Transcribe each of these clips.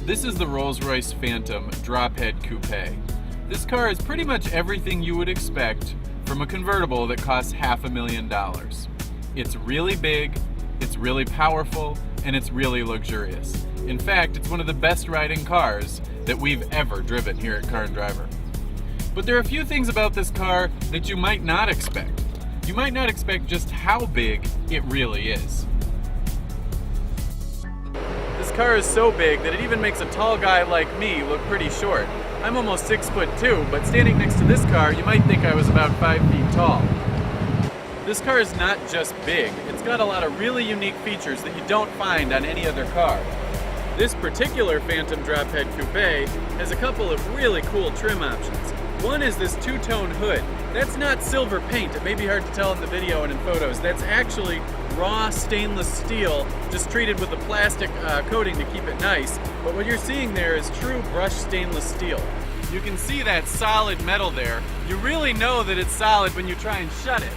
This is the Rolls-Royce Phantom Drophead Coupe. This car is pretty much everything you would expect from a convertible that costs $500,000. It's really big, it's really powerful, and it's really luxurious. In fact, it's one of the best riding cars that we've ever driven here at Car and Driver. But there are a few things about this car that you might not expect. You might not expect just how big it really is. This car is so big that it even makes a tall guy like me look pretty short. I'm almost 6'2", but standing next to this car, you might think I was about 5 feet tall. This car is not just big, it's got a lot of really unique features that you don't find on any other car. This particular Phantom Drophead Coupe has a couple of really cool trim options. One is this two-tone hood. That's not silver paint. It may be hard to tell in the video and in photos. That's actually raw stainless steel, just treated with a plastic coating to keep it nice. But what you're seeing there is true brushed stainless steel. You can see that solid metal there. You really know that it's solid when you try and shut it.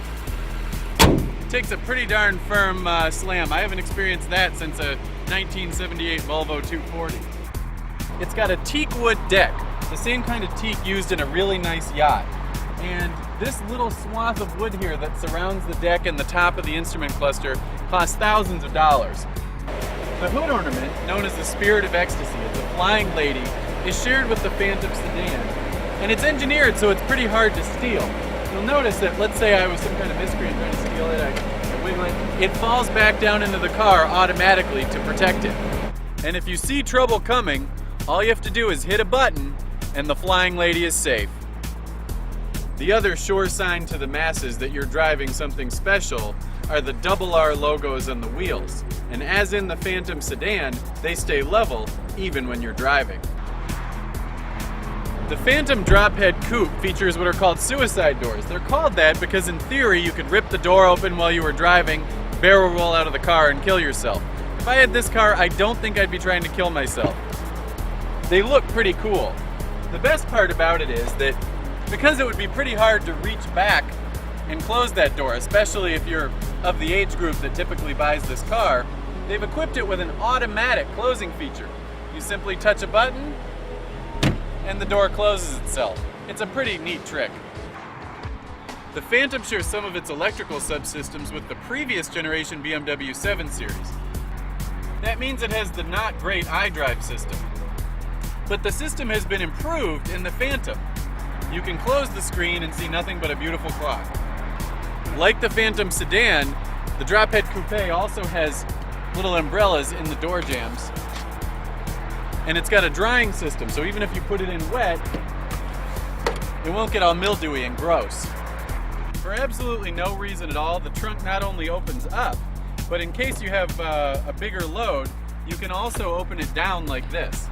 It takes a pretty darn firm slam. I haven't experienced that since a 1978 Volvo 240. It's got a teak wood deck, the same kind of teak used in a really nice yacht. And this little swath of wood here that surrounds the deck and the top of the instrument cluster costs thousands of dollars. The hood ornament, known as the Spirit of Ecstasy, it's a flying lady, is shared with the Phantom sedan. And it's engineered so it's pretty hard to steal. You'll notice that, let's say I was some kind of miscreant trying to steal it, I wiggle it falls back down into the car automatically to protect it. And if you see trouble coming, all you have to do is hit a button and the flying lady is safe. The other sure sign to the masses that you're driving something special are the R logos on the wheels. And as in the Phantom sedan, they stay level even when you're driving. The Phantom Drophead Coupe features what are called suicide doors. They're called that because in theory you could rip the door open while you were driving, barrel roll out of the car, and kill yourself. If I had this car, I don't think I'd be trying to kill myself. They look pretty cool. The best part about it is that because it would be pretty hard to reach back and close that door, especially if you're of the age group that typically buys this car, they've equipped it with an automatic closing feature. You simply touch a button and the door closes itself. It's a pretty neat trick. The Phantom shares some of its electrical subsystems with the previous generation BMW 7 Series. That means it has the not great iDrive system. But the system has been improved in the Phantom. You can close the screen and see nothing but a beautiful clock. Like the Phantom sedan, the Drophead Coupe also has little umbrellas in the door jambs. And it's got a drying system, so even if you put it in wet, it won't get all mildewy and gross. For absolutely no reason at all, the trunk not only opens up, but in case you have a bigger load, you can also open it down like this.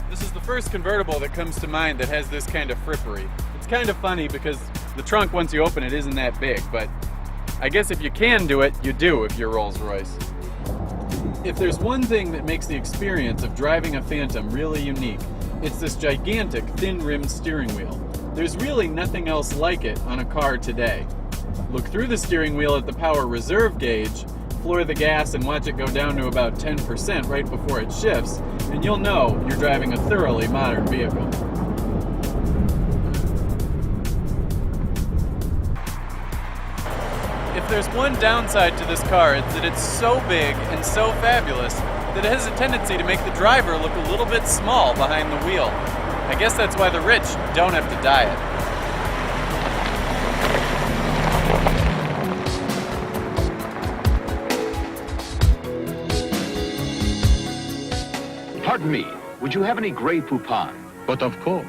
This is the first convertible that comes to mind that has this kind of frippery. It's kind of funny because the trunk, once you open it, isn't that big, but I guess if you can do it, you do if you're Rolls-Royce. If there's one thing that makes the experience of driving a Phantom really unique, it's this gigantic, thin-rimmed steering wheel. There's really nothing else like it on a car today. Look through the steering wheel at the power reserve gauge, floor the gas and watch it go down to about 10% right before it shifts, and you'll know you're driving a thoroughly modern vehicle. If there's one downside to this car, it's that it's so big and so fabulous that it has a tendency to make the driver look a little bit small behind the wheel. I guess that's why the rich don't have to diet. Pardon me, would you have any Grey Poupon? But of course.